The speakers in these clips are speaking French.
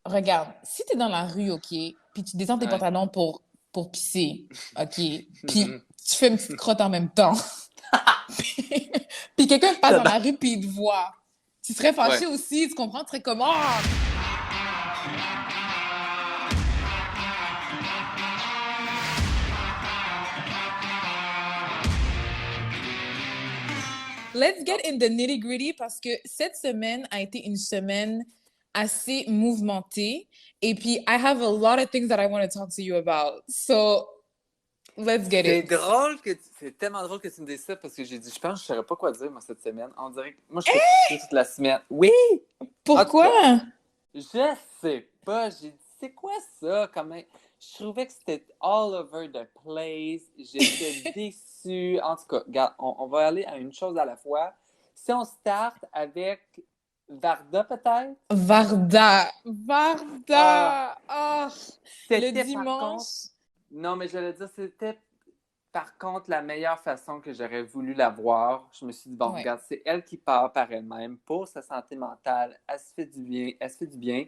regarde, si t'es dans la rue, OK, puis tu descends tes Ouais. pantalons pour pisser, OK, puis tu fais une petite crotte en même temps, puis quelqu'un passe dans la Tabarnak. rue puis il te voit, tu serais Ouais. fâché aussi, tu comprends? Tu serais comme, oh! Let's get Non. in the nitty-gritty parce que cette semaine a été une semaine assez mouvementée. Et puis, I have a lot of things that I want to talk to you about. So, let's get C'est it. drôle que c'est tellement drôle que tu me dises ça parce que j'ai dit, je pense que je saurais pas quoi dire, moi, cette semaine. On dirait que moi, j'étais couché toute la semaine. Oui! En tout cas, Pourquoi? je sais pas. J'ai dit, c'est quoi ça? Comment... Je trouvais que c'était all over the place. J'étais déçue. En tout cas, regarde, on va aller à une chose à la fois. Si on start avec Varda, peut-être? Varda. Ah, Varda. Ah, le c'était par contre. dimanche. Non, mais j'allais dire, c'était par contre la meilleure façon que j'aurais voulu la voir. Je me suis dit, bon, Ouais. regarde, c'est elle qui part par elle-même pour sa santé mentale. Elle se fait du bien. Elle se fait du bien.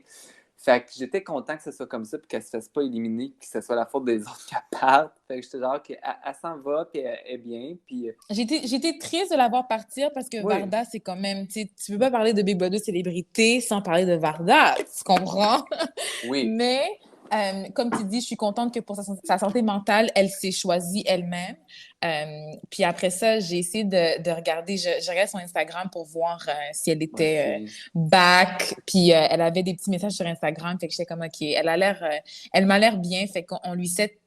Fait que j'étais content que ce soit comme ça, puis qu'elle se fasse pas éliminer, puis que ce soit la faute des autres qui partent. Fait que j'étais genre qu'elle elle s'en va, puis elle est bien, puis J'étais triste de la voir partir parce que oui, Varda, c'est quand même, tu sais, tu peux pas parler de Big Brother célébrité sans parler de Varda, tu comprends? oui. Mais, comme tu dis, je suis contente que pour sa santé mentale, elle s'est choisie elle-même. Puis après ça, j'ai essayé de regarder, je regardais son Instagram pour voir si elle Moi était aussi. back. Puis elle avait des petits messages sur Instagram, fait que j'étais comme, OK, elle m'a l'air bien, fait on lui souhaite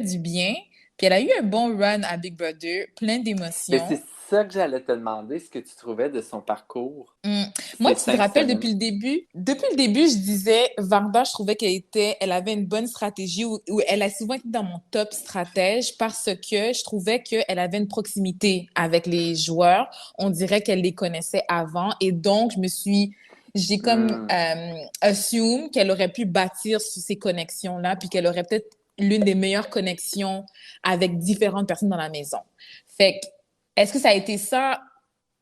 du bien. Puis elle a eu un bon run à Big Brother, plein Mais d'émotions. c'est ça que j'allais te demander, ce que tu trouvais de son parcours Hum. Moi, ces tu te cinq rappelles, semaines. depuis le début, je disais, Varda, je trouvais elle avait une bonne stratégie où elle a souvent été dans mon top stratège parce que je trouvais qu'elle avait une proximité avec les joueurs. On dirait qu'elle les connaissait avant et donc j'ai comme Hmm. assume qu'elle aurait pu bâtir sur ces connexions-là puis qu'elle aurait peut-être l'une des meilleures connexions avec différentes personnes dans la maison. Fait que, est-ce que ça a été ça?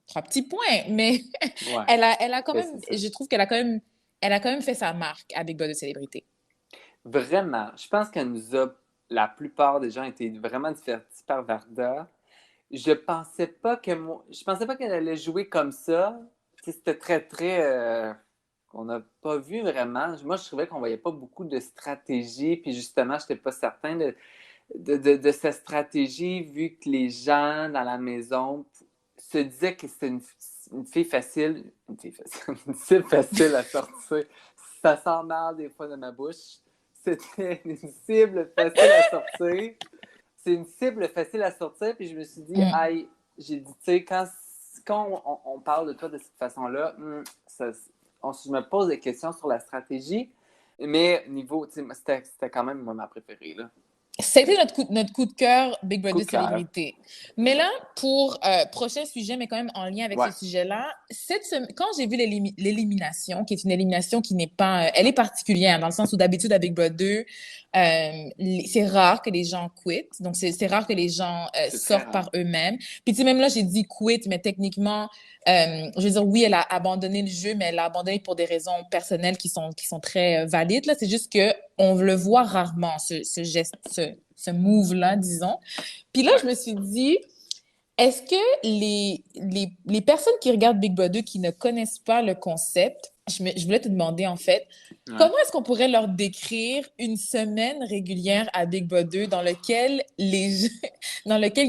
Trois petits points, mais Ouais, elle a quand ben, même, c'est ça. je trouve elle a quand même fait sa marque à Big Brother Célébrité. Vraiment, je pense qu'elle nous a, la plupart des gens étaient vraiment divertis par Varda. Je pensais pas qu'elle allait jouer comme ça. Tu sais, c'était très, très, qu'on n'a pas vu vraiment. Moi, je trouvais qu'on voyait pas beaucoup de stratégie, puis justement, je n'étais pas certain de sa stratégie, vu que les gens dans la maison se disaient que c'était une fille facile, une cible facile à sortir. Ça sent mal des fois de ma bouche. C'était une cible facile à sortir. C'est une cible facile à sortir, puis je me suis dit, Mm. aïe, j'ai dit, tu sais, quand on parle de toi de cette façon-là, je me pose des questions sur la stratégie, mais niveau, tu sais, c'était quand même moi, ma préférée, là. C'était notre coup de cœur Big Coup Brother de cœur. Célébrité. Mais là, pour prochain sujet, mais quand même en lien avec ce Ouais, sujet-là, quand j'ai vu l'élimination, qui est une élimination qui n'est pas, elle est particulière dans le sens où d'habitude à Big Brother, c'est rare que les gens quittent, donc c'est rare que les gens c'est très sortent rare. par eux-mêmes. Puis tu sais, même là, j'ai dit quit, mais techniquement, je veux dire, oui, elle a abandonné le jeu, mais elle l'a abandonné pour des raisons personnelles qui sont très valides. Là, c'est juste que on le voit rarement, ce geste, ce move-là, disons. Puis là, Ouais, je me suis dit, est-ce que les personnes qui regardent Big Brother, qui ne connaissent pas le concept, je voulais te demander en fait, ouais. comment est-ce qu'on pourrait leur décrire une semaine régulière à Big Brother dans lequel dans lequel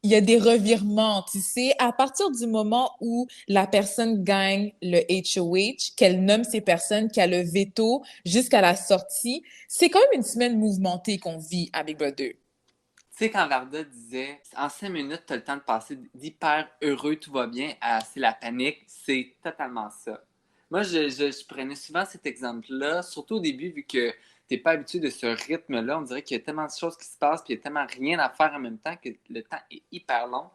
il y a des revirements, tu sais, à partir du moment où la personne gagne le HOH, qu'elle nomme ces personnes, qu'elle a le veto jusqu'à la sortie, c'est quand même une semaine mouvementée qu'on vit à Big Brother. Tu sais, quand Varda disait, en 5 minutes, tu as le temps de passer d'hyper heureux, tout va bien, à c'est la panique, c'est totalement ça. Moi, je prenais souvent cet exemple-là, surtout au début, vu que t'es pas habitué de ce rythme-là. On dirait qu'il y a tellement de choses qui se passent, puis il y a tellement rien à faire en même temps que le temps est hyper long.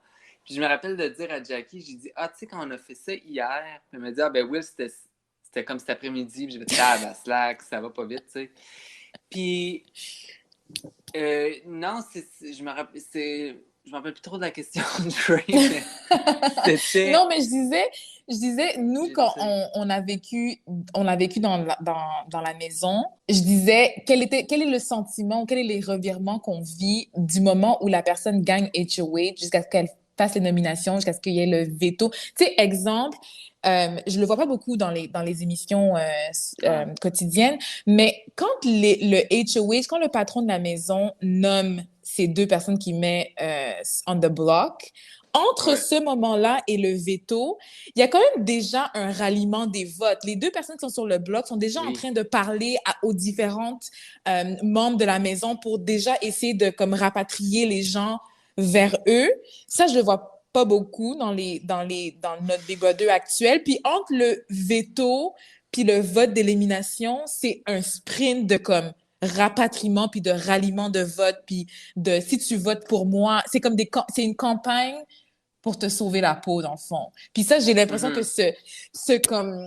Puis je me rappelle de dire à Jackie, j'ai dit, ah, tu sais, quand on a fait ça hier, puis elle m'a dit, ah, ben Will, c'était comme cet après-midi, puis j'ai fait, ah, ben, slack, ça va pas vite, tu sais. Puis non, je me rappelle, je m'en rappelle plus trop de la question de Dre, mais c'était... Non, mais je disais, nous, quand on a vécu dans la maison, je disais, quel est le sentiment, quel est les revirements qu'on vit du moment où la personne gagne HOH jusqu'à ce qu'elle fasse les nominations, jusqu'à ce qu'il y ait le veto. Tu sais, exemple, je le vois pas beaucoup dans les émissions Ouais, quotidiennes, mais quand le HOH, quand le patron de la maison nomme ces deux personnes qui met on the block, entre ouais, ce moment-là et le veto, il y a quand même déjà un ralliement des votes. Les deux personnes qui sont sur le bloc sont déjà en oui. train de parler aux différentes membres de la maison pour déjà essayer de comme rapatrier les gens vers eux. Ça, je le vois pas beaucoup dans notre Big Brother actuel. Puis entre le veto puis le vote d'élimination, c'est un sprint de comme rapatriement puis de ralliement de vote puis de si tu votes pour moi, c'est comme c'est une campagne pour te sauver la peau dans le fond. Puis ça, j'ai l'impression que Mhm.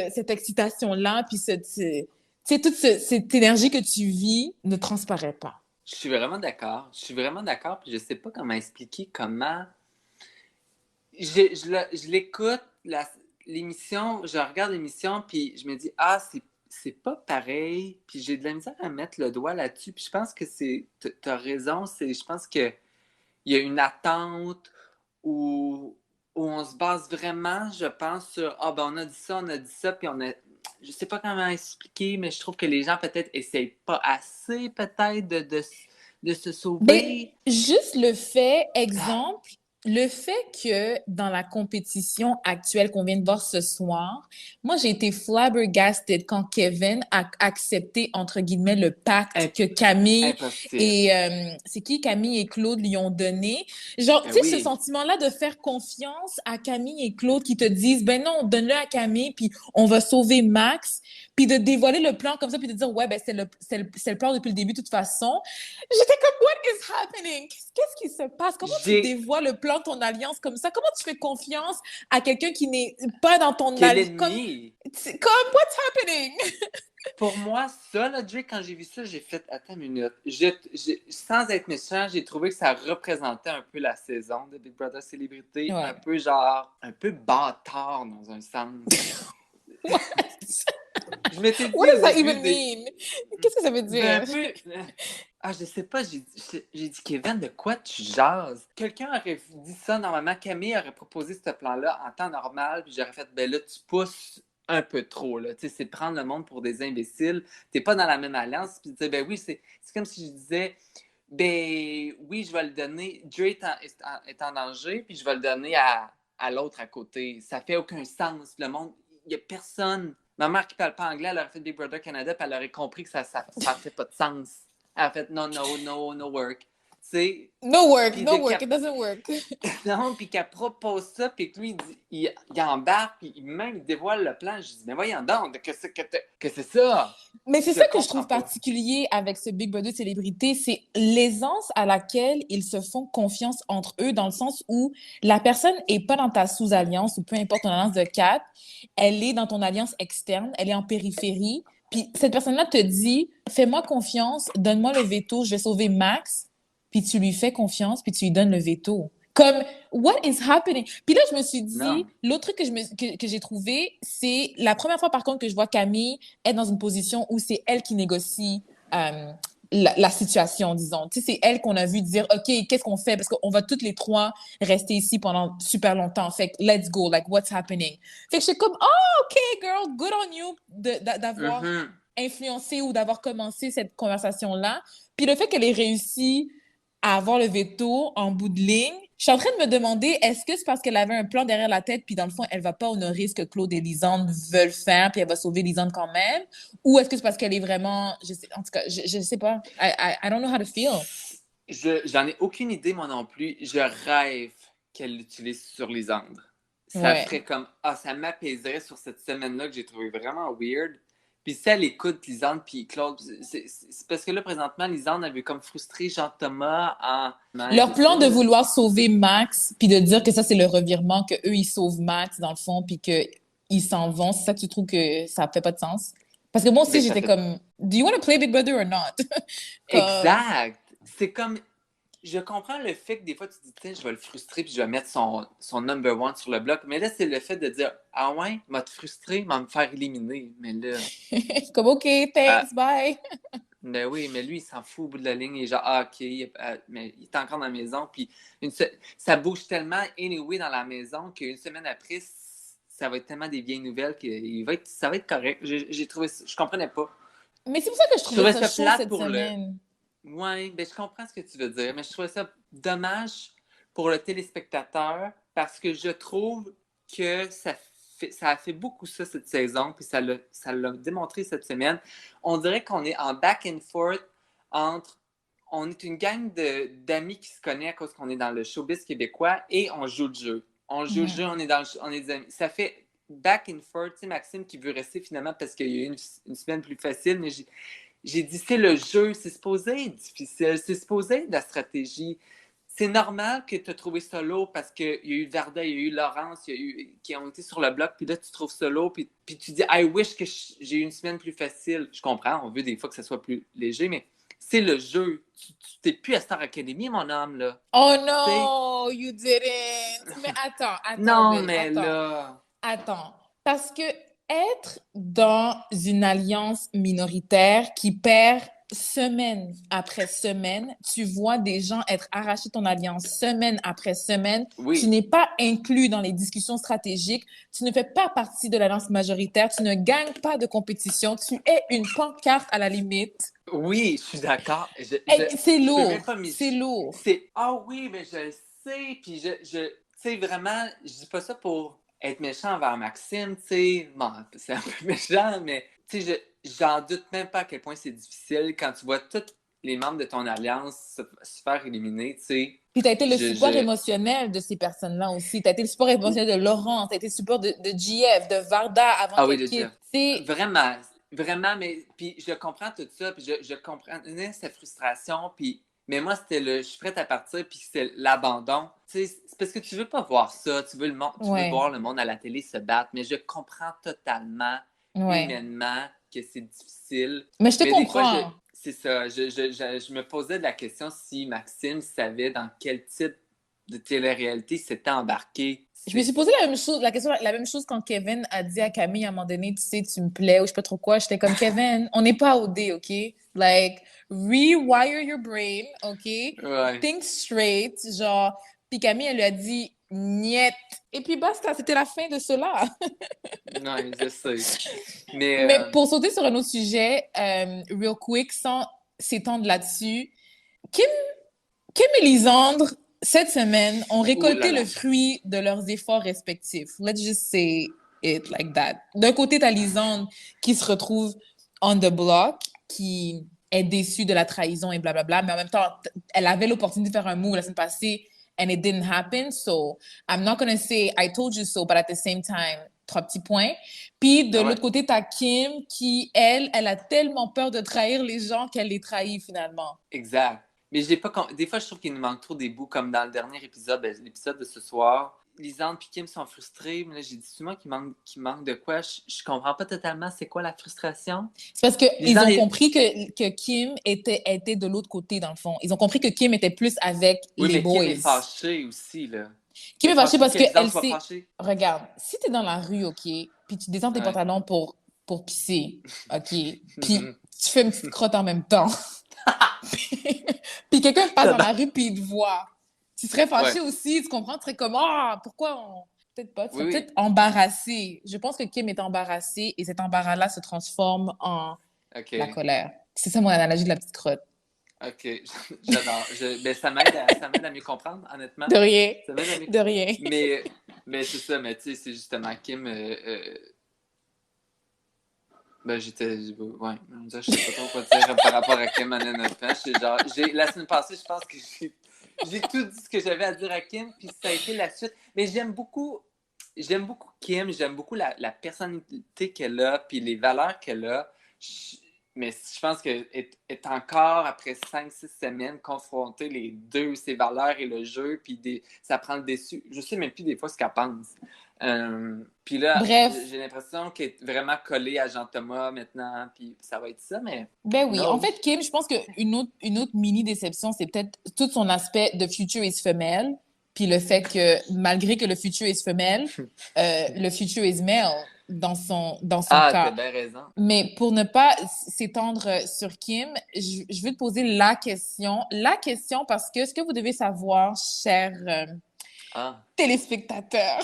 cette excitation-là, puis tu sais, cette énergie que tu vis ne transparaît pas. Je suis vraiment d'accord. Je suis vraiment d'accord, puis je sais pas comment expliquer comment... je l'écoute, l'émission, je regarde l'émission, puis je me dis, ah, c'est pas pareil, puis j'ai de la misère à mettre le doigt là-dessus, puis je pense que t'as raison, je pense que il y a une attente où on se base vraiment, je pense, sur, ah, ben on a dit ça, puis je sais pas comment expliquer, mais je trouve que les gens peut-être essayent pas assez, peut-être, de se Mais sauver. juste le fait, Ah, exemple, le fait que dans la compétition actuelle qu'on vient de voir ce soir, moi j'ai été flabbergasted quand Kevin a accepté entre guillemets le pacte que Camille impossible. et c'est qui Camille et Claude lui ont donné. Genre, Ben tu sais ce oui. sentiment-là de faire confiance à Camille et Claude qui te disent ben non, donne-le à Camille puis on va sauver Max, puis de dévoiler le plan comme ça puis de dire ouais ben c'est le plan depuis le début de toute façon. J'étais comme, what is happening? Qu'est-ce qui se passe? Comment tu J'ai dévoiles le plan de ton alliance comme ça? Comment tu fais confiance à quelqu'un qui n'est pas dans ton Quel alliance? ennemi? What's happening? Pour moi, ça, là, Drake, quand j'ai vu ça, j'ai fait, attends une minute. Sans être méchant, j'ai trouvé que ça représentait un peu la saison de Big Brother Célébrité, un Ouais. peu genre, un peu bâtard dans un sens. Je m'étais What dit au does that début even mean? Qu'est-ce que ça veut ben, dire? un peu. Ah, je sais pas, j'ai dit, Kevin, de quoi tu jases? Quelqu'un aurait dit ça, normalement, Camille aurait proposé ce plan-là en temps normal, puis j'aurais fait, ben là, tu pousses un peu trop, là. Tu sais, c'est prendre le monde pour des imbéciles. T'es pas dans la même alliance, puis tu dis, ben oui, c'est comme si je disais, ben oui, je vais le donner, Dre est en danger, puis je vais le donner à l'autre à côté. Ça fait aucun sens. Le monde, il y a personne. Ma mère qui parle pas anglais, elle aurait fait Big Brother Canada, puis elle aurait compris que ça fait pas de sens. Elle a fait non, no, no, no work. Tu sais, No work, puis no work, it doesn't work. non, puis qu'elle propose ça, puis que lui, il embarque, puis même il dévoile le plan. Je dis, mais voyons donc, que c'est ça? Mais c'est Je ça que je comprends trouve pas. particulier avec ce Big Brother célébrité, c'est l'aisance à laquelle ils se font confiance entre eux, dans le sens où la personne est pas dans ta sous-alliance ou peu importe ton alliance de quatre, elle est dans ton alliance externe, elle est en périphérie. Puis cette personne-là te dit, fais-moi confiance, donne-moi le veto, je vais sauver Max. Puis tu lui fais confiance, puis tu lui donnes le veto. Comme, what is happening? Puis là, je me suis dit, Non. l'autre truc que j'ai trouvé, c'est la première fois, par contre, que je vois Camille être dans une position où c'est elle qui négocie la situation, disons. Tu sais, c'est elle qu'on a vu dire, OK, qu'est-ce qu'on fait? Parce qu'on va toutes les trois rester ici pendant super longtemps. Fait que, let's go, like, what's happening? Fait que je suis comme, oh, OK, girl, good on you d'avoir Mhm. influencé ou d'avoir commencé cette conversation-là. Puis le fait qu'elle ait réussi à avoir le veto en bout de ligne, je suis en train de me demander, est-ce que c'est parce qu'elle avait un plan derrière la tête, puis dans le fond, elle va pas honorer ce que Claude et Lisande veulent faire, puis elle va sauver Lisande quand même, ou est-ce que c'est parce qu'elle est vraiment, en tout cas, je sais pas, I don't know how to feel. J'en ai aucune idée, moi non plus. Je rêve qu'elle l'utilise sur Lisandre. Ça Ouais. ferait comme, ah, ça m'apaiserait sur cette semaine-là que j'ai trouvé vraiment weird. Puis si elle écoute Lisandre puis Claude, c'est parce que là, présentement, Lisandre avait comme frustré Jean-Thomas en... Non, Leur c'est ça, plan de là. vouloir sauver Max, puis de dire que ça c'est le revirement, que eux ils sauvent Max dans le fond, puis que ils s'en vont, c'est ça que tu trouves que ça fait pas de sens? Parce que moi aussi Ben, ça j'étais fait comme, do you want to play Big Brother or not? Comme, exact. C'est comme, je comprends le fait que des fois, tu te dis, tiens, je vais le frustrer puis je vais mettre son number one sur le bloc. Mais là, c'est le fait de dire, ah ouais, m'a te frustrer, m'a me faire éliminer. Mais là, Comme, OK, ah, thanks, bye. ben oui, mais lui, il s'en fout au bout de la ligne. Il est genre, ah, OK, mais il est encore dans la maison. Puis ça bouge tellement anyway dans la maison qu'une semaine après, ça va être tellement des vieilles nouvelles que ça va être correct. J'ai trouvé ça, je comprenais pas. Mais c'est pour ça que je Je trouvais trouvais ça ça chaud plate cette pour le. semaine. Ouais, ben je comprends ce que tu veux dire, mais je trouvais ça dommage pour le téléspectateur parce que je trouve que ça a fait beaucoup ça cette saison, puis ça l'a démontré cette semaine. On dirait qu'on est en back and forth entre. On est une gang d'amis qui se connaissent à cause qu'on est dans le showbiz québécois et on joue le jeu. On joue le jeu, on est des amis. Ça fait back and forth. Tu sais, Maxime qui veut rester finalement parce qu'il y a eu une semaine plus facile, mais j'ai dit, c'est le jeu, c'est supposé être difficile, c'est supposé être de la stratégie. C'est normal que tu as trouvé ça lourd parce qu'il y a eu Varda, il y a eu Laurence, qui ont été sur le bloc, puis là, tu trouves ça lourd, puis tu dis, I wish que j'ai eu une semaine plus facile. Je comprends, on veut des fois que ça soit plus léger, mais c'est le jeu. Tu t'es plus à Star Academy, mon homme, là. Oh T'sais? no, you didn't. Mais attends, Non, Will, mais là. attends. Parce que être dans une alliance minoritaire qui perd semaine après semaine, tu vois des gens être arrachés de ton alliance semaine après semaine, tu Oui, n'es pas inclus dans les discussions stratégiques, tu ne fais pas partie de l'alliance majoritaire, tu ne gagnes pas de compétition, tu es une pancarte à la limite. oui, je suis d'accord. C'est Je peux même lourd, pas m'y. c'est lourd. C'est ah oui, mais je le sais. Puis tu sais, vraiment, je dis pas ça pour être méchant envers Maxime, tu sais. Bon, c'est un peu méchant, mais tu sais, j'en doute même pas à quel point c'est difficile quand tu vois tous les membres de ton alliance se faire éliminer, tu sais. Puis tu as été le Je, support je... émotionnel de ces personnes-là aussi. Tu as été le support émotionnel de Laurent, tu as été le support de JF, de Varda avant Ah oui, qu'elle déjà. quitte. C'est Vraiment, vraiment, mais puis je comprends tout ça, puis je comprenais cette frustration, puis mais moi c'était je suis prête à partir, puis c'est l'abandon. Tu sais, c'est parce que tu veux pas voir ça, tu veux ouais, voir le monde à la télé se battre, mais je comprends totalement, ouais. humainement, que c'est difficile. Mais je te Mais des fois, comprends. c'est ça, je me posais de la question si Maxime savait dans quel type de télé-réalité il s'était embarqué. Je me suis posé la même chose, la question, la même chose quand Kevin a dit à Camille à un moment donné, tu sais, tu me plais ou je sais pas trop quoi. J'étais comme Kevin, on n'est pas au dé, OK? Like, rewire your brain, OK? Ouais, Think straight, genre. Puis Camille, elle lui a dit, niet. Et puis basta, c'était la fin de cela. non, je sais. Mais Mais pour sauter sur un autre sujet, real quick, sans s'étendre là-dessus, Kim, Kim et Lisandre, cette semaine, ont oh là récolté le là. fruit de leurs efforts respectifs. Let's just say it like that. D'un côté, t'as Lisandre qui se retrouve on the block, qui est déçue de la trahison et blablabla, mais en même temps, elle avait l'opportunité de faire un move la semaine passée and it didn't happen. So I'm not gonna say I told you so, but at the same time, trois petits points. Puis de Ah ouais, l'autre côté, t'as Kim qui, elle a tellement peur de trahir les gens qu'elle les trahit finalement. exact. Mais j'ai pas. Des fois, je trouve qu'il nous manque trop des bouts, comme dans le dernier épisode, l'épisode de ce soir. Lisanne et Kim sont frustrés, mais là, j'ai dit souvent qu'il manque de quoi. Je comprends pas totalement c'est quoi la frustration. C'est parce qu'ils Lisanne ont est. compris que Kim était de l'autre côté, dans le fond. Ils ont compris que Kim était plus avec Oui, les mais Kim est boys. fâchée aussi, là. Kim Elle est est fâchée fâchée parce que Lisanne qu'elle soit sait... fâchée. Regarde, si t'es dans la rue, OK, puis tu descends tes Ouais. pantalons pour pisser, OK, puis tu fais une petite crotte en même temps, puis quelqu'un passe dans la rue puis il te voit, tu serais Ouais. fâché aussi, tu comprends? Tu serais comme, ah, pourquoi on... Peut-être pas, tu Oui, serais oui. peut-être embarrassé. Je pense que Kim est embarrassée et cet embarras-là se transforme en la OK. colère. C'est ça mon analogie de la petite crotte. OK. J'adore. Ben, ça m'aide à mieux comprendre, honnêtement. De rien. Ça m'aide à mieux. De rien. Mais c'est ça, mais tu sais, c'est justement Kim. Ben, j'étais. Ouais, je sais pas trop quoi dire par rapport à Kim en honnêtement. La semaine passée, je pense que j'ai tout dit ce que j'avais à dire à Kim, puis ça a été la suite. Mais j'aime beaucoup Kim, j'aime beaucoup la personnalité qu'elle a, puis les valeurs qu'elle a. Mais je pense qu'elle est encore, après 5-6 semaines, confrontée les deux, ses valeurs et le jeu, puis ça prend le dessus. Je sais même plus des fois ce qu'elle pense. Puis là, Bref, j'ai l'impression qu'elle est vraiment collée à Jean-Thomas maintenant, puis ça va être ça, mais ben who oui. En knows? fait, Kim, je pense une autre mini déception, c'est peut-être tout son aspect de future is femelle, puis le fait que malgré que le future is femelle, le future is male dans son Ah, t'as cas. bien raison. Mais pour ne pas s'étendre sur Kim, je veux te poser la question. La question parce que ce que vous devez savoir, chers Ah. téléspectateurs,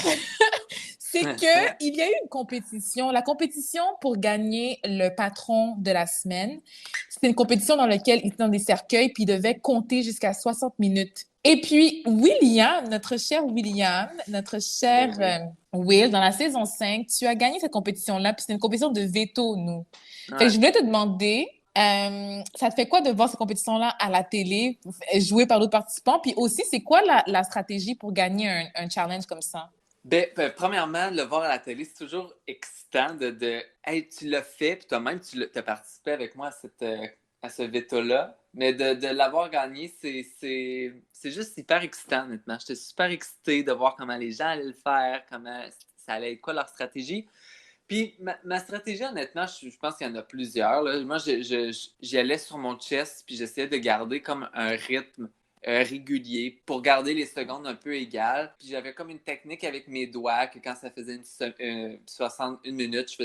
c'est que il y a eu une compétition. La compétition pour gagner le patron de la semaine, c'était une compétition dans laquelle il était dans des cercueils puis il devait compter jusqu'à 60 minutes. Et puis, William, notre cher Ben oui. Will, dans la saison 5, tu as gagné cette compétition-là, puis c'est une compétition de veto, nous. Fait que je Ouais. voulais te demander, ça te fait quoi de voir cette compétition-là à la télé, jouée par d'autres participants? Puis aussi, c'est quoi la stratégie pour gagner un challenge comme ça? Premièrement, le voir à la télé, c'est toujours excitant de hey, tu l'as fait, puis toi-même, tu as participé avec moi à ce veto-là. Mais de l'avoir gagné, c'est juste hyper excitant, honnêtement. J'étais super excité de voir comment les gens allaient le faire, comment ça allait être quoi leur stratégie. Puis ma stratégie, honnêtement, je pense qu'il y en a plusieurs, là. Moi, j'y allais sur mon chest, puis j'essayais de garder comme un rythme régulier pour garder les secondes un peu égales. Puis j'avais comme une technique avec mes doigts que quand ça faisait 61 minutes,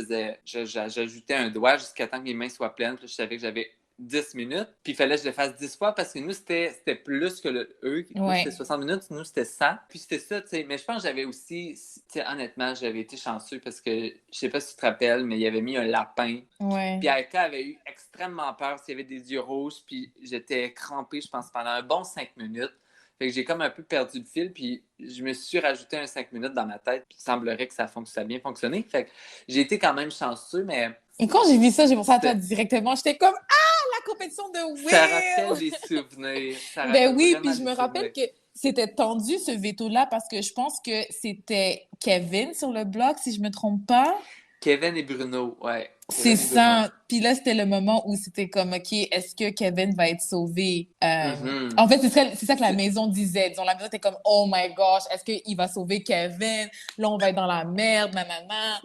j'ajoutais un doigt jusqu'à temps que mes mains soient pleines. Puis je savais que j'avais 10 minutes. Puis il fallait que je le fasse 10 fois parce que nous, c'était plus que eux. Eux, c'était Ouais. 60 minutes, nous, c'était 100. Puis c'était ça, tu sais. Mais je pense que j'avais aussi, tu sais, honnêtement, j'avais été chanceux parce que, je sais pas si tu te rappelles, mais il avait mis un lapin. Ouais. Puis Aika avait eu extrêmement peur parce qu'il y avait des yeux rouges, puis j'étais crampé, je pense, pendant un bon 5 minutes. Fait que j'ai comme un peu perdu le fil, puis je me suis rajouté un 5 minutes dans ma tête, puis il semblerait que ça a bien fonctionné. Fait que j'ai été quand même chanceux, mais Et quand j'ai vu ça, j'ai pensé à toi c'était, directement. J'étais comme, ah, la compétition de ça rappelle Will! des souvenirs. Ça Ben rappelle oui, puis vraiment je des me rappelle souvenirs. que c'était tendu, ce veto-là, parce que je pense que c'était Kevin sur le bloc, si je me trompe pas. Kevin et Bruno, ouais. C'est Kevin et Bruno. ça. Puis là, c'était le moment où c'était comme, OK, est-ce que Kevin va être sauvé? Mhm. En fait, c'est ça que la maison disait. Disons, la maison était comme, oh my gosh, est-ce qu'il va sauver Kevin? Là, on va être dans la merde, nanana.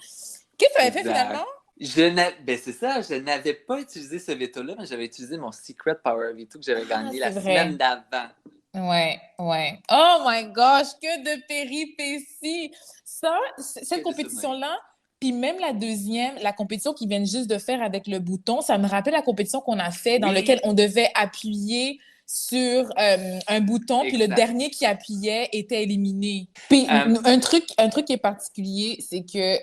Qu'est-ce que tu avais fait finalement? Exact. Ben c'est ça, je n'avais pas utilisé ce veto-là, mais j'avais utilisé mon Secret Power Veto que j'avais Ah, gagné c'est la semaine vrai. d'avant. Ouais, ouais. Oh my gosh, que de péripéties! Ça, Que cette de souvenirs. compétition-là, puis même la deuxième, la compétition qu'ils viennent juste de faire avec le bouton, ça me rappelle la compétition qu'on a fait dans laquelle Oui, on devait appuyer sur un bouton, puis le exact. dernier qui appuyait était éliminé. Puis Euh, un truc qui est particulier, c'est que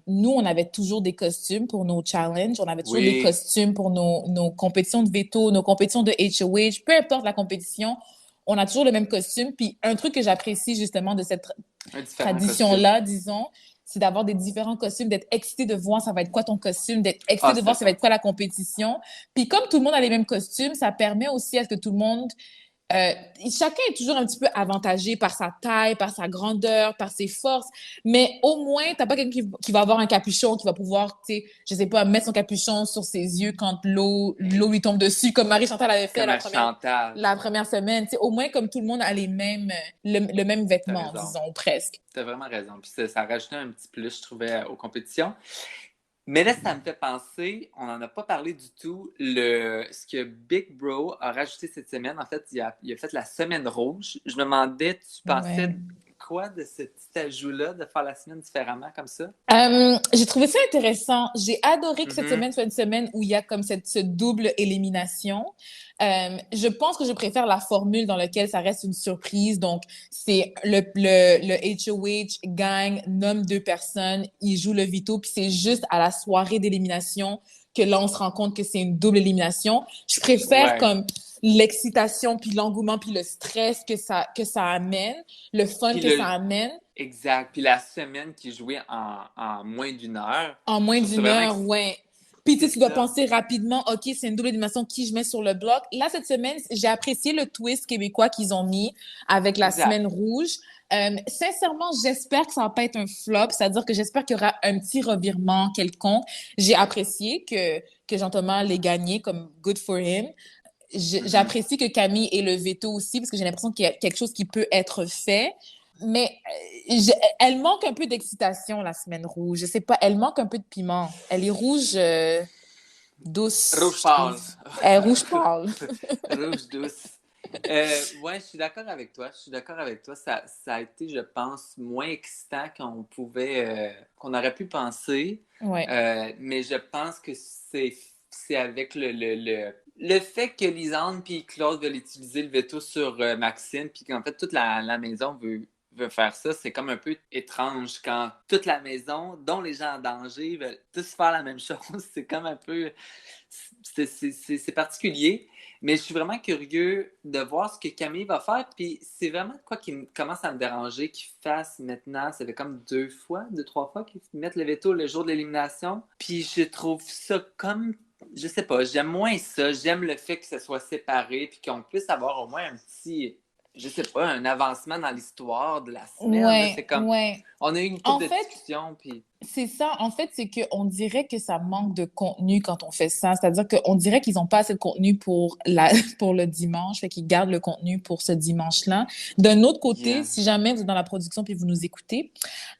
nous, on avait toujours des costumes pour nos challenges, on avait toujours des oui, costumes pour nos compétitions de veto, nos compétitions de HOH, peu importe la compétition, on a toujours le même costume. Puis un truc que j'apprécie justement de cette un différent costume. tradition-là, disons, c'est d'avoir des différents costumes, d'être excité de voir ça va être quoi ton costume, d'être excité Ah, de c'était voir le ça va fun. être quoi la compétition. Puis comme tout le monde a les mêmes costumes, ça permet aussi à ce que tout le monde euh, chacun est toujours un petit peu avantagé par sa taille, par sa grandeur, par ses forces, mais au moins, t'as pas quelqu'un qui va avoir un capuchon, qui va pouvoir, tu sais, je sais pas, mettre son capuchon sur ses yeux quand l'eau lui tombe dessus, comme Marie-Chantal avait fait Comme à Chantal. la première semaine. Tu sais, au moins, comme tout le monde a les mêmes, le même T'as vêtement, raison. disons, presque. T'as vraiment raison. Puis ça rajoutait un petit plus, je trouvais, aux compétitions. Mais là, ça me fait penser, on n'en a pas parlé du tout, ce que Big Bro a rajouté cette semaine. En fait, il a fait la semaine rouge. Je me demandais, tu Ouais. pensais quoi de ce petit ajout-là, de faire la semaine différemment comme ça? J'ai trouvé ça intéressant. J'ai adoré que cette Mhm. semaine soit une semaine où il y a comme ce double élimination. Je pense que je préfère la formule dans laquelle ça reste une surprise. Donc, c'est le HOH gagne, nomme deux personnes, il joue le veto, puis c'est juste à la soirée d'élimination que là, on se rend compte que c'est une double élimination. Je préfère Ouais. comme l'excitation, puis l'engouement, puis le stress que ça amène, le fun Puis que ça amène. exact. Puis la semaine qui jouait en moins d'une heure, En moins je trouve ça d'une vraiment heure, ouais. Puis tu c'est sais, tu dois ça. penser rapidement, OK, c'est une double élimination, qui je mets sur le bloc. Là, cette semaine, j'ai apprécié le twist québécois qu'ils ont mis avec la Exact. semaine rouge. Sincèrement, j'espère que ça va pas être un flop, c'est-à-dire que j'espère qu'il y aura un petit revirement quelconque. J'ai apprécié que Jean-Thomas l'ait gagné comme good for him. Mhm. J'apprécie que Camille ait le veto aussi parce que j'ai l'impression qu'il y a quelque chose qui peut être fait. Mais elle manque un peu d'excitation, la semaine rouge. Je sais pas, elle manque un peu de piment. Elle est rouge douce, Rouge je trouve. pâle. Elle est rouge pâle. Rouge douce. Ouais, je suis d'accord avec toi. Je suis d'accord avec toi. Ça a été, je pense, moins excitant qu'on aurait pu penser. Ouais. Mais je pense que c'est avec le fait que Lisande puis Claude veulent utiliser le veto sur Maxime, puis qu'en fait toute la maison veut faire ça, c'est comme un peu étrange quand toute la maison, dont les gens en danger, veulent tous faire la même chose. C'est comme un peu... C'est particulier. Mais je suis vraiment curieux de voir ce que Camille va faire. Puis c'est vraiment quoi qui commence à me déranger qu'il fasse maintenant. Ça fait comme 2, 3 fois qu'ils mettent le veto le jour de l'élimination. Puis je trouve ça comme, je sais pas, j'aime moins ça. J'aime le fait que ça soit séparé puis qu'on puisse avoir au moins un petit, je sais pas, un avancement dans l'histoire de la semaine. Là. Ouais, C'est comme, ouais. on a eu une En couple de fait, discussions puis... c'est ça, en fait, c'est qu'on dirait que ça manque de contenu quand on fait ça. C'est-à-dire qu'on dirait qu'ils n'ont pas assez de contenu pour pour le dimanche, fait qu'ils gardent le contenu pour ce dimanche-là. D'un autre côté, Yeah. si jamais vous êtes dans la production puis vous nous écoutez,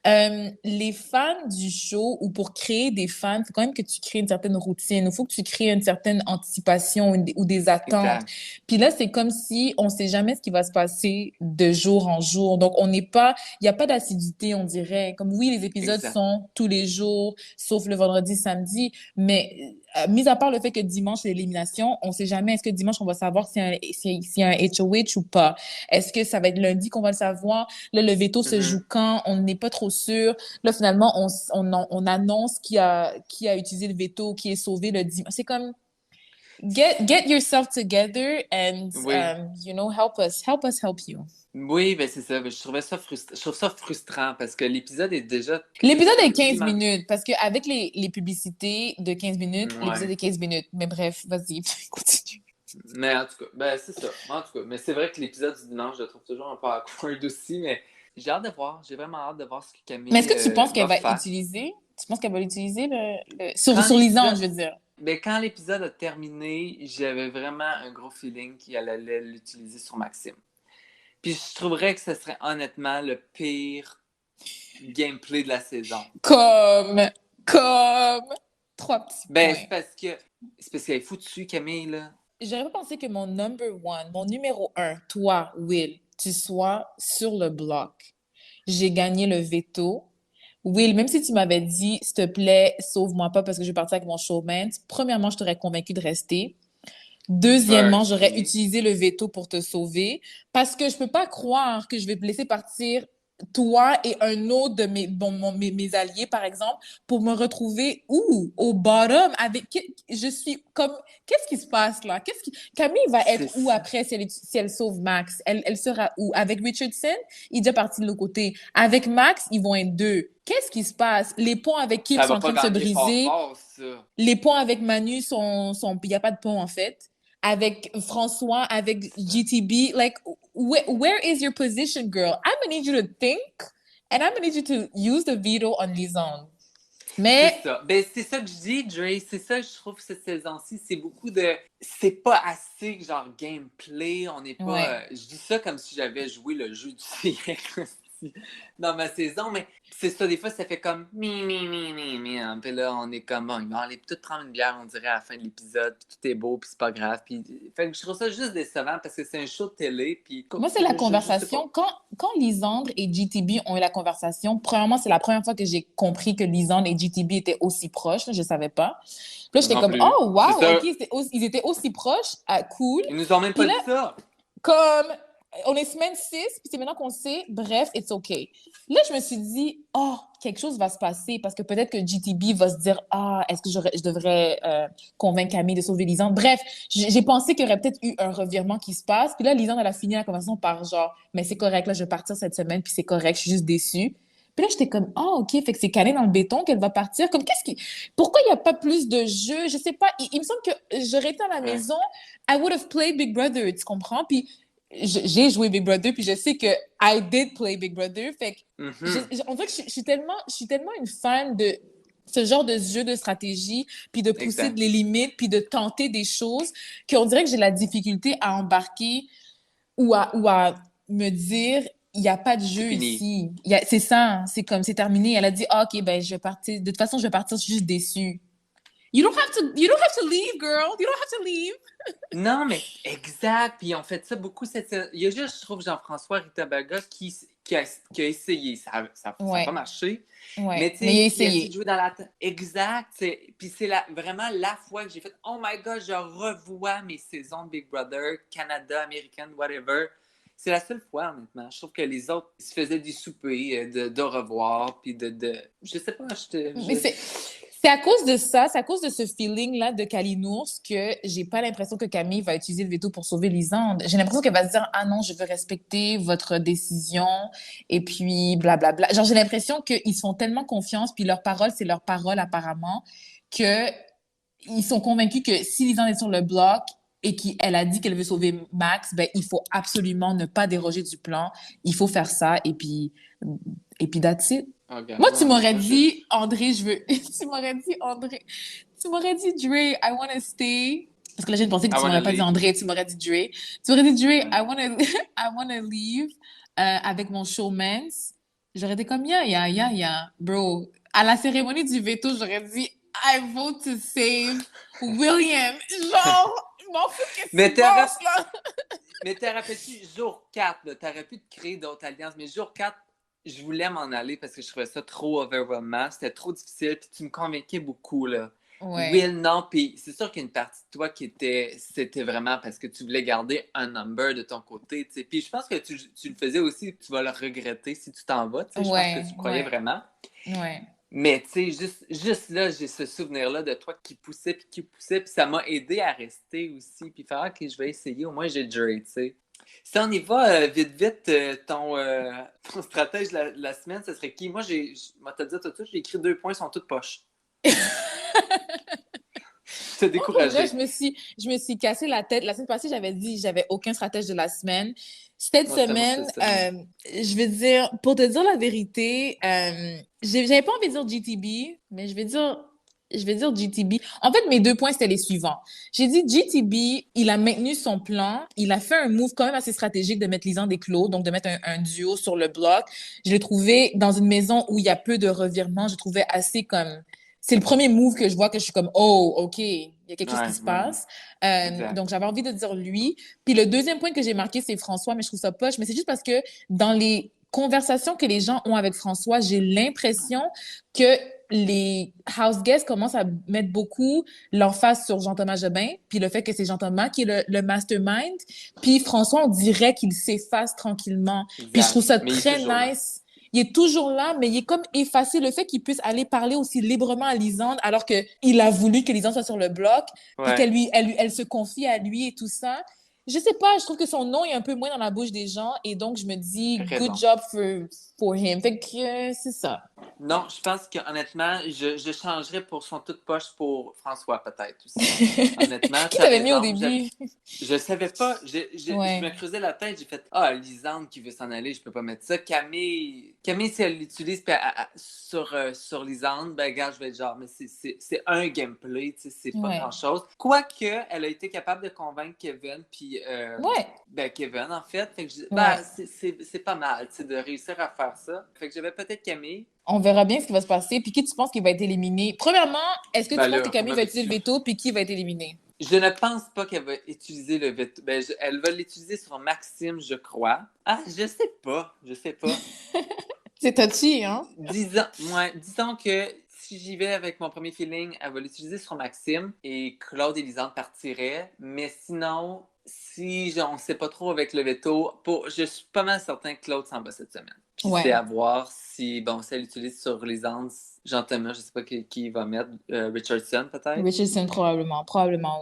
les fans du show ou pour créer des fans, il faut quand même que tu crées une certaine routine. Il faut que tu crées une certaine anticipation ou des attentes. Exact. Puis là, c'est comme si on sait jamais ce qui va se passer de jour en jour. Donc, on n'est pas, il n'y a pas d'assiduité, on dirait. Comme oui, les épisodes Exact. sont tous les jours, sauf le vendredi, samedi. Mais mis à part le fait que dimanche, c'est l'élimination, on sait jamais est-ce que dimanche, on va savoir s'il y a un HOH ou pas. Est-ce que ça va être lundi qu'on va le savoir? Là, le veto se joue Mhm. quand? On n'est pas trop sûr. Là, finalement, on annonce qui a utilisé le veto, qui est sauvé le dimanche. C'est comme, get yourself together and, Oui. you know, help us help you. Oui, ben c'est ça. Ben, je trouve ça frustrant parce que l'épisode est déjà, L'épisode est comme je dis, 15 minutes, parce qu'avec les publicités de 15 minutes, l'épisode ouais. est 15 minutes. Mais bref, vas-y, continue. Mais en tout cas, ben c'est ça. En tout cas, mais c'est vrai que l'épisode du dimanche, je le trouve toujours un peu awkward aussi, mais j'ai hâte de voir. J'ai vraiment hâte de voir ce que Mais est-ce Camille que tu penses qu'elle va va faire. utiliser, tu penses qu'elle va l'utiliser Quand sur Lisande, l'épisode, je veux dire? ben, quand l'épisode a terminé, j'avais vraiment un gros feeling qu'elle allait l'utiliser sur Maxime. Puis je trouverais que ce serait honnêtement le pire gameplay de la saison. Comme, comme, trois petits Ben, points. c'est parce qu'elle est foutue, Camille, là. J'aurais pas pensé que mon number one, mon numéro un, toi, Will, tu sois sur le bloc. J'ai gagné le veto. Will, même si tu m'avais dit, s'il te plaît, sauve-moi pas parce que je vais partir avec mon showman, premièrement, je t'aurais convaincu de rester. Deuxièmement, j'aurais Firstly. utilisé le veto pour te sauver parce que je peux pas croire que je vais te laisser partir toi et un autre de mes alliés, par exemple, pour me retrouver où? Au bottom avec, je suis comme, qu'est-ce qui se passe là? Camille va C'est être où ça. après si elle sauve Max? Elle sera où? Avec Richardson, il est déjà parti de l'autre côté. Avec Max, ils vont être deux. Qu'est-ce qui se passe? Les ponts avec Kim Ça sont va en train pas de se gagner fort briser. fort, ça. Les ponts avec Manu il y a pas de pont en fait. Avec François, avec C'est ça. GTB, like, where is your position, girl? I'm gonna need you to think, and I'm gonna need you to use the veto on Lisande. C'est Mais, ça. Ben, c'est ça que je dis, Dre. C'est ça, je trouve, cette saison-ci, c'est beaucoup de... C'est pas assez, genre, gameplay. On n'est pas... ouais. Je dis ça comme si j'avais joué le jeu du siècle aussi dans ma saison, mais c'est ça, des fois, ça fait comme mi. Hein. Puis là, on est comme, bon, il va aller tout prendre une bière, on dirait, à la fin de l'épisode, puis tout est beau, puis c'est pas grave. Puis... Fait que je trouve ça juste décevant parce que c'est un show de télé, puis Moi, c'est la je sais pas. conversation. Quand Lisandre et GTB ont eu la conversation, premièrement, c'est la première fois que j'ai compris que Lisandre et GTB étaient aussi proches. Là, je savais pas. Puis là, j'étais Non comme, plus. oh, C'est wow, OK, ça. ils étaient aussi proches. Ah, cool. Ils nous ont même Puis pas là, dit ça. comme, on est semaine 6, puis c'est maintenant qu'on sait, bref, it's okay. Là, je me suis dit, oh, quelque chose va se passer parce que peut-être que GTB va se dire, ah, est-ce que je devrais convaincre Camille de sauver Lisande? Bref, j'ai pensé qu'il y aurait peut-être eu un revirement qui se passe. Puis là, Lisande, elle a fini la conversation par genre, mais c'est correct, là, je vais partir cette semaine, puis c'est correct, je suis juste déçue. Puis là, j'étais comme, ah, OK, fait que c'est calé dans le béton qu'elle va partir. Comme, pourquoi il n'y a pas plus de jeux? Je sais pas. Il me semble que j'aurais été à la Ouais. maison, I would have played Big Brother, tu comprends? Puis j'ai joué Big Brother, puis je sais que I did play Big Brother. Fait que on dirait que je suis tellement une fan de ce genre de jeu de stratégie, puis de pousser Exact. les limites, puis de tenter des choses, qu'on dirait que j'ai la difficulté à embarquer ou à me dire il y a pas de C'est jeu fini. ici. C'est ça, c'est comme, c'est terminé. Elle a dit, ah, OK, ben, je vais partir. De toute façon, je vais partir, je suis juste déçue. You don't have to leave, girl. You don't have to leave. Non, mais exact. Puis on fait ça beaucoup Il y a juste, je trouve, Jean-François Ritabaga qui a essayé. Ça a pas Ouais, marché. Mais ouais. tu Mais il a sais, il a essayé de essayé. jouer dans Exact. Puis c'est vraiment la fois que j'ai fait Oh my God, je revois mes saisons de Big Brother, Canada, American, whatever. C'est la seule fois, honnêtement. Je trouve que les autres se faisaient des soupers de revoir, puis Je sais pas, Mais c'est à cause de ça, c'est à cause de ce feeling-là de Kalinours que j'ai pas l'impression que Camille va utiliser le veto pour sauver Lisande. J'ai l'impression qu'elle va se dire, ah non, je veux respecter votre décision et puis blablabla. Genre, j'ai l'impression qu'ils se font tellement confiance puis leur parole, c'est leur parole apparemment, que ils sont convaincus que si Lisande est sur le bloc et qu'elle a dit qu'elle veut sauver Max, ben, il faut absolument ne pas déroger du plan. Il faut faire ça et puis that's it. Oh, regarde, Moi, tu moi, m'aurais dit, André, je veux. Tu m'aurais dit, André. Tu m'aurais dit, Dre, I wanna stay. Parce que là, j'ai pensé que I tu wanna m'aurais pas dit leave. André, tu m'aurais dit Dre. Tu m'aurais dit, Dre, Ouais. I wanna leave avec mon showmance. J'aurais été comme, yeah. Bro, à la cérémonie du veto, j'aurais dit, I vote to save William. Genre, je m'en fous de qu'est-ce Mais qu'il t'aurais pense, là. Mais t'aurais pu, jour 4, t'aurais pu te créer d'autres alliances, mais jour 4, je voulais m'en aller parce que je trouvais ça trop overwhelming, c'était trop difficile, puis tu me convainquais beaucoup, là. Ouais. Will, non, puis c'est sûr qu'il y a une partie de toi c'était vraiment parce que tu voulais garder un number de ton côté, tu sais. Puis je pense que tu le faisais aussi, tu vas le regretter si tu t'en vas, tu sais, je pense que tu Ouais, le croyais ouais, vraiment. ouais. Mais tu sais, juste là, j'ai ce souvenir-là de toi qui poussait, puis ça m'a aidé à rester aussi, puis faire, OK, je vais essayer, au moins j'ai Dre, tu sais. Si on y va vite, ton stratège de la semaine, ce serait qui? Moi, moi, te dire tout de suite, j'ai écrit 2 points, ils sont toutes poches. T'es Moi, pour vrai, découragé. je me suis cassé la tête. La semaine passée, j'avais dit, j'avais aucun stratège de la semaine. Cette Moi, c'était moi semaine, cette semaine. je veux dire, pour te dire la vérité, j'avais pas envie de dire GTB, mais je vais dire GTB. En fait, mes 2 points, c'était les suivants. J'ai dit GTB, il a maintenu son plan. Il a fait un move quand même assez stratégique de mettre Lisande et Claude, donc de mettre un duo sur le bloc. Je l'ai trouvé dans une maison où il y a peu de revirements. Je trouvais assez comme c'est le premier move que je vois que je suis comme oh ok il y a quelque chose qui Ouais, se ouais, passe exact. donc j'avais envie de dire lui puis le deuxième point que j'ai marqué c'est François mais je trouve ça poche mais c'est juste parce que dans les conversations que les gens ont avec François j'ai l'impression que les house guests commencent à mettre beaucoup l'emphase sur Jean-Thomas Jobin puis le fait que c'est Jean-Thomas qui est le mastermind puis François on dirait qu'il s'efface tranquillement puis je trouve Exact. ça Mais il est très toujours là. nice il est toujours là, mais il est comme effacé. Le fait qu'il puisse aller parler aussi librement à Lisande, alors que il a voulu que Lisande soit sur le bloc, puis Ouais, elle se confie à lui et tout ça. Je sais pas, je trouve que son nom est un peu moins dans la bouche des gens, et donc je me dis, good raison. job for him. Fait que c'est ça. Non, je pense que honnêtement, je changerais pour son toute poche pour François, peut-être aussi. Honnêtement, Qui t'as t'avait mis au raison. début? Je savais pas. Je me Ouais. creusais la tête. J'ai fait Ah, Lisande qui veut s'en aller, je peux pas mettre ça. Camille si elle l'utilise sur Lisande, ben, gars, je vais être genre, mais c'est un gameplay, tu sais, c'est pas Ouais. grand-chose. Quoique, elle a été capable de convaincre Kevin, puis Ouais. ben, Kevin, en fait. Fait que ben, Ouais. c'est pas mal, tu sais, de réussir à faire ça. Fait que j'avais peut-être Camille. On verra bien ce qui va se passer. Puis qui tu penses qui va être éliminé? Premièrement, est-ce que Ben tu penses que là, on Camille va utiliser le m'avait-tu. veto, puis qui va être éliminé? Je ne pense pas qu'elle va utiliser le veto. Ben, elle va l'utiliser sur Maxime, je crois. Ah, je sais pas. Je sais pas. C'est touchy, hein? Disons que si j'y vais avec mon premier feeling, elle va l'utiliser sur Maxime et Claude et Lisande partiraient. Mais sinon, si on ne sait pas trop avec le veto, je suis pas mal certain que Claude s'en va cette semaine. Puis c'est Ouais. à voir si elle l'utilise sur Lisande. Jean-Thomas, je sais pas qui va mettre. Richardson, peut-être. Richardson, probablement,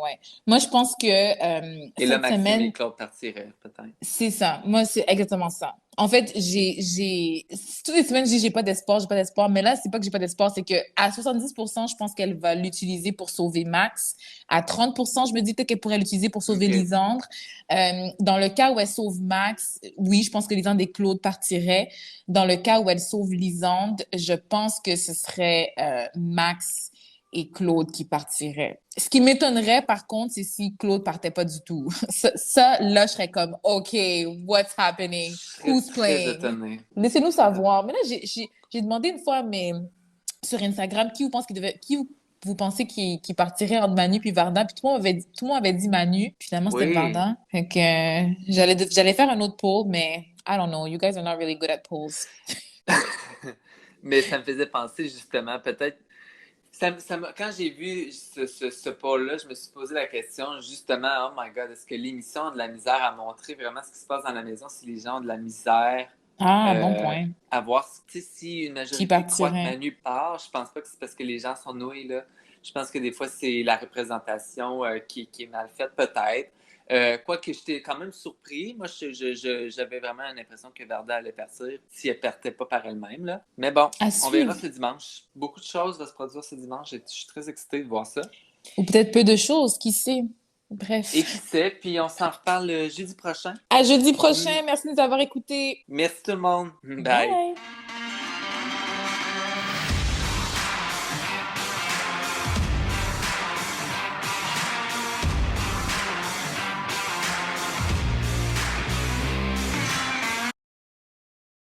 ouais. Moi, je pense que Et là, cette Maxime et semaine, Claude partiraient, peut-être. c'est ça. Moi, c'est exactement ça. En fait, toutes les semaines, je dis j'ai pas d'espoir. Mais là, c'est pas que j'ai pas d'espoir, c'est que à 70%, je pense qu'elle va l'utiliser pour sauver Max. À 30%, je me dis peut-être qu'elle pourrait l'utiliser pour sauver OK. Lisandre. Dans le cas où elle sauve Max, oui, je pense que Lisandre et Claude partiraient. Dans le cas où elle sauve Lisandre, je pense que ce serait Max et Claude qui partirait. Ce qui m'étonnerait, par contre, c'est si Claude partait pas du tout. Là, je serais comme, OK, what's happening? Je serais Who's très playing? étonnée. Laissez-nous Très savoir. étonnée. Mais là, j'ai demandé une fois, mais sur Instagram, qui vous pensez qui partirait entre Manu puis Vardan? Puis tout le monde avait dit Manu. Puis finalement, c'était Oui. Vardan. Fait que j'allais faire un autre poll, mais I don't know. You guys are not really good at polls. Mais ça me faisait penser justement, peut-être. Quand j'ai vu ce poll-là, je me suis posé la question justement, oh my God, est-ce que l'émission a de la misère à montrer vraiment ce qui se passe dans la maison si les gens ont de la misère Ah, bon point. à voir, tu sais, si une Qui majorité croit que partirait? Manu part, je pense pas que c'est parce que les gens sont noués, là. Je pense que des fois, c'est la représentation qui est mal faite, peut-être. Quoique j'étais quand même surpris. Moi, j'avais vraiment l'impression que Varda allait partir si elle partait pas par elle-même, là. Mais bon, À on verra suivre. ce dimanche. Beaucoup de choses vont se produire ce dimanche et je suis très excitée de voir ça. Ou peut-être peu de choses, qui sait? Bref. Et qui sait, puis on s'en reparle jeudi prochain. À jeudi Mm. prochain. Merci de nous avoir écoutés. Merci tout le monde. Bye. Bye!